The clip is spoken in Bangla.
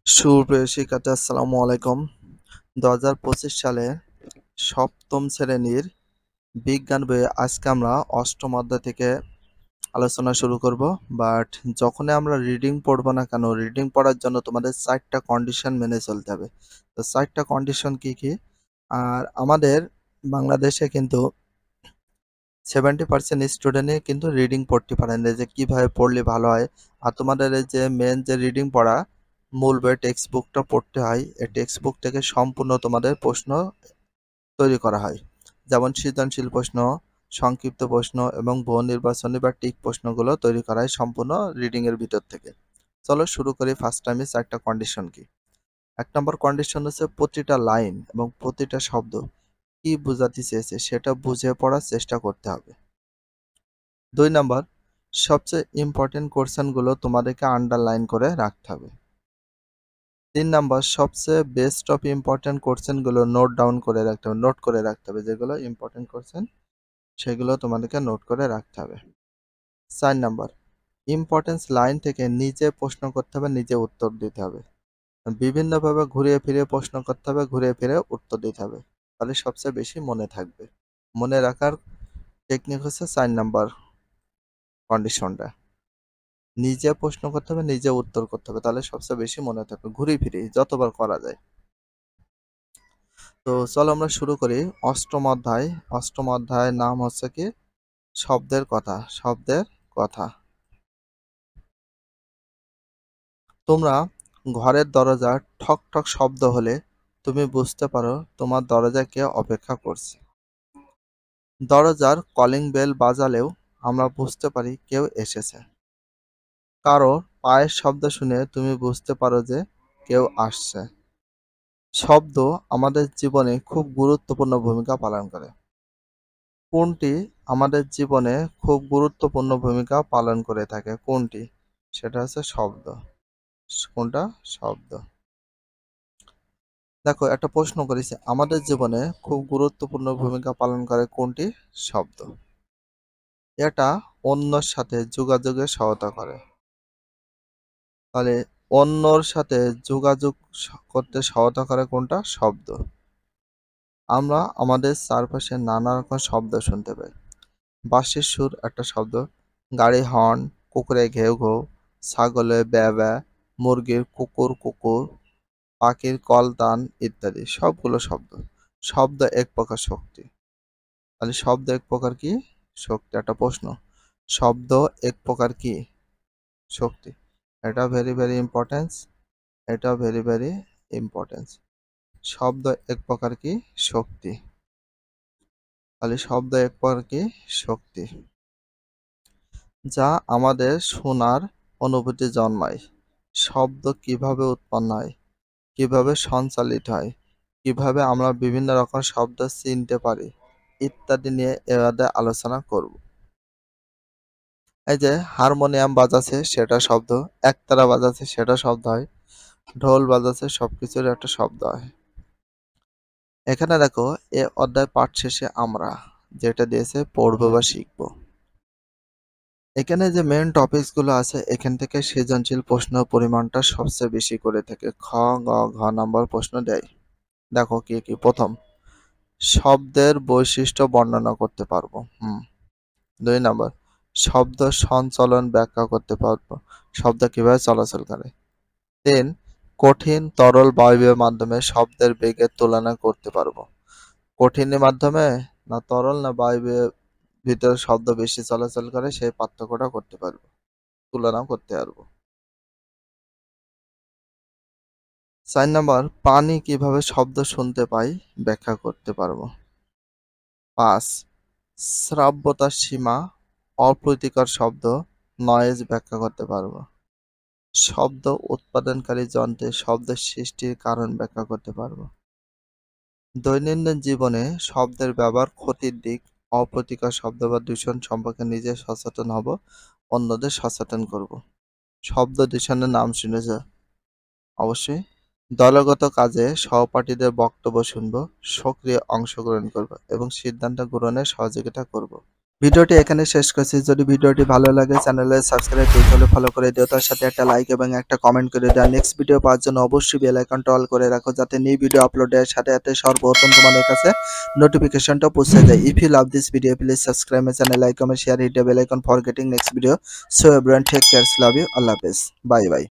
সুপ্রিয় শিক্ষার্থী আসসালামু আলাইকুম। 2025 সালে সপ্তম শ্রেণীর বিজ্ঞান বইয়ে আজকে আমরা অষ্টম অধ্যায় থেকে আলোচনা শুরু করব। বাট যখনই আমরা রিডিং পড়বো না কেন, রিডিং পড়ার জন্য তোমাদের 4টা কন্ডিশন মেনে চলতে হবে। তো 4টা কন্ডিশন কি কি? আর আমাদের বাংলাদেশে কিন্তু 70% স্টুডেন্টই কিন্তু রিডিং পড়তে পারেন না, যে কিভাবে পড়লে ভালো হয়। আর তোমাদের এই যে মেন যে রিডিং পড়া মূল বই টেক্সট বুকটা পড়তে হয়, এই টেক্সট বুক থেকে সম্পূর্ণ তোমাদের প্রশ্ন তৈরি করা হয়। যেমন সৃজনশীল প্রশ্ন, সংক্ষিপ্ত প্রশ্ন এবং বহু নির্বাচনী বা টিক প্রশ্নগুলো তৈরি করা হয় সম্পূর্ণ রিডিং এর ভিতর থেকে। চলো শুরু করি। ফার্স্ট টাইমে 4টা কন্ডিশন কি? 1 নম্বর কন্ডিশন হচ্ছে প্রতিটা লাইন এবং প্রতিটা শব্দ কি বোঝাতে চেয়েছে সেটা বুঝে পড়ার চেষ্টা করতে হবে। 2 নাম্বার, সবচেয়ে ইম্পর্টেন্ট কোশ্চেনগুলো তোমাদেরকে আন্ডারলাইন করে রাখতে হবে। 3 নাম্বার, সবচেয়ে বেস্ট অফ ইম্পর্টেন্ট কোশ্চেনগুলো নোট ডাউন করে রাখতে হবে, নোট করে রাখতে হবে। যেগুলো ইম্পর্টেন্ট কোশ্চেন সেগুলো তোমাদেরকে নোট করে রাখতে হবে। 4 নাম্বার, ইম্পর্টেন্স লাইন থেকে নিজে প্রশ্ন করতে হবে, নিজে উত্তর দিতে হবে। বিভিন্নভাবে ঘুরিয়ে ফিরিয়ে প্রশ্ন করতে হবে, ঘুরিয়ে ফিরে উত্তর দিতে হবে, তাহলে সবচেয়ে বেশি মনে থাকবে। মনে রাখার টেকনিক হচ্ছে 4 নাম্বার কন্ডিশনটা। নিজে প্রশ্ন করতে হবে, নিজে উত্তর করতে হবে, তাহলে সবচেয়ে বেশি মনে থাকবে, ঘুরিয়ে ফিরিয়ে যতবার করা যায়। তো চলো আমরা শুরু করি। অষ্টম অধ্যায়। অষ্টম অধ্যায়ের নাম হচ্ছে কি? শব্দের কথা। শব্দের কথা। তোমরা ঘরের দরজা ঠক ঠক শব্দ হলে তুমি বুঝতে পারো তোমার দরজায় কেউ অপেক্ষা করছে। দরজার কলিং বেল বাজালেও আমরা বুঝতে পারি কেউ এসেছে। কারো পায়ের শব্দ শুনে তুমি বুঝতে পারো যে কেউ আসছে। শব্দ আমাদের জীবনে খুব গুরুত্বপূর্ণ ভূমিকা পালন করে। কোনটি আমাদের জীবনে খুব গুরুত্বপূর্ণ ভূমিকা পালন করে থাকে? কোনটি? সেটা হচ্ছে শব্দ। কোনটা? শব্দ। দেখো, একটা প্রশ্ন করেছে, আমাদের জীবনে খুব গুরুত্বপূর্ণ ভূমিকা পালন করে কোনটি? শব্দ। এটা অন্যর সাথে যোগাযোগে সহায়তা করে। তাহলে অন্যর সাথে যোগাযোগ করতে সহায়তা করে কোনটা? শব্দ। আমরা আমাদের চারপাশে নানা রকম শব্দ শুনতে পাই। বাঁশির সুর একটা শব্দ, গাড়ি হর্ন, কুকুরের ঘেউ ঘেউ, ছাগলের ব্যাঁ ব্যাঁ, মুরগির কুকুর কুকুর, পাখির কলতান ইত্যাদি সবগুলো শব্দ। শব্দ এক প্রকার শক্তি। তাহলে শব্দ এক প্রকার কি? শক্তি। একটা প্রশ্ন, শব্দ এক প্রকার কি? শক্তি। এটা ভেরি ভেরি ইম্পর্টেন্স। এটা ভেরি ভেরি ইম্পর্টেন্স। শব্দ এক প্রকার কি? শক্তি। তাহলে শব্দ এক প্রকার কি? শক্তি, যা আমাদের শোনার অনুভূতি জন্মায়। শব্দ কিভাবে উৎপন্ন হয়, কিভাবে সঞ্চালিত হয়, কিভাবে আমরা বিভিন্ন রকম শব্দ চিনতে পারি ইত্যাদি নিয়ে এবারে আলোচনা করব। এই যে হারমোনিয়াম বাজাচ্ছে সেটা শব্দ, একতারা বাজাচ্ছে সেটা শব্দ হয়, ঢোল বাজাচ্ছে সবকিছুর একটা শব্দ হয়। এখানে দেখো, এ অধ্যায় পাঠ শেষে আমরা যেটা দিয়েছে পড়বো বা শিখবো। এখানে যে মেন টপিকস গুলো আছে এখান থেকে সৃজনশীল প্রশ্ন পরিমাণটা সবচেয়ে বেশি করে থাকে। খ, গ, ঘ নাম্বার প্রশ্ন দেয়। দেখো কি কি। প্রথম, শব্দের বৈশিষ্ট্য বর্ণনা করতে পারবো। 2 নাম্বার, শব্দ সঞ্চালন ব্যাখ্যা করতে পারবো, শব্দ কিভাবে চলাচল করে। 3, কঠিন তরল বায়বীয় মাধ্যমে শব্দের বেগের তুলনা করতে পারবো। কঠিনের মাধ্যমে না তরল না বায়বীয় ভিতরে শব্দ বেশি চলাচল করে সেই পার্থক্যটা করতে পারবো, তুলনা করতে পারবো। 4 নাম্বার, পানি কিভাবে শব্দ শুনতে পাই ব্যাখ্যা করতে পারবো। 5, শ্রাব্যতার সীমা, অপ্রীতিকর শব্দ, নয়েজ ব্যাখ্যা করতে পারবো। শব্দ উৎপাদনকারী যন্ত্রে শব্দের সৃষ্টির কারণ ব্যাখ্যা করতে পারবো। দৈনন্দিন জীবনে শব্দের ব্যবহার, ক্ষতির দিক, অপ্রীতিকর শব্দ বা দূষণ সম্পর্কে নিজে সচেতন হব, অন্যদের সচেতন করব। শব্দ দূষণের নাম শুনেছ অবশ্যই। দলগত কাজে সহপাঠীদের বক্তব্য শুনব, সক্রিয় অংশগ্রহণ করব এবং সিদ্ধান্ত গ্রহণে সহযোগিতা করব। ভিডিওটি এখানে শেষ করছি। যদি ভিডিওটি ভালো লাগে চ্যানেলে সাবস্ক্রাইব করতে হলে ফলো করে দিও, তার সাথে একটা লাইক এবং একটা কমেন্ট করে দাও। নেক্সট ভিডিও পাওয়ার জন্য অবশ্যই বেল আইকনটা অল করে রাখো, যাতে নিউ ভিডিও আপলোডের সাথে সাথে সর্বপ্রথম তোমাদের কাছে নোটিফিকেশনটা পৌঁছে যায়। If you love this video please subscribe my channel, like, comment, share, hit the bell icon for getting next video. So everyone take care, love you, আল্লাহ হাফেজ, বাই বাই।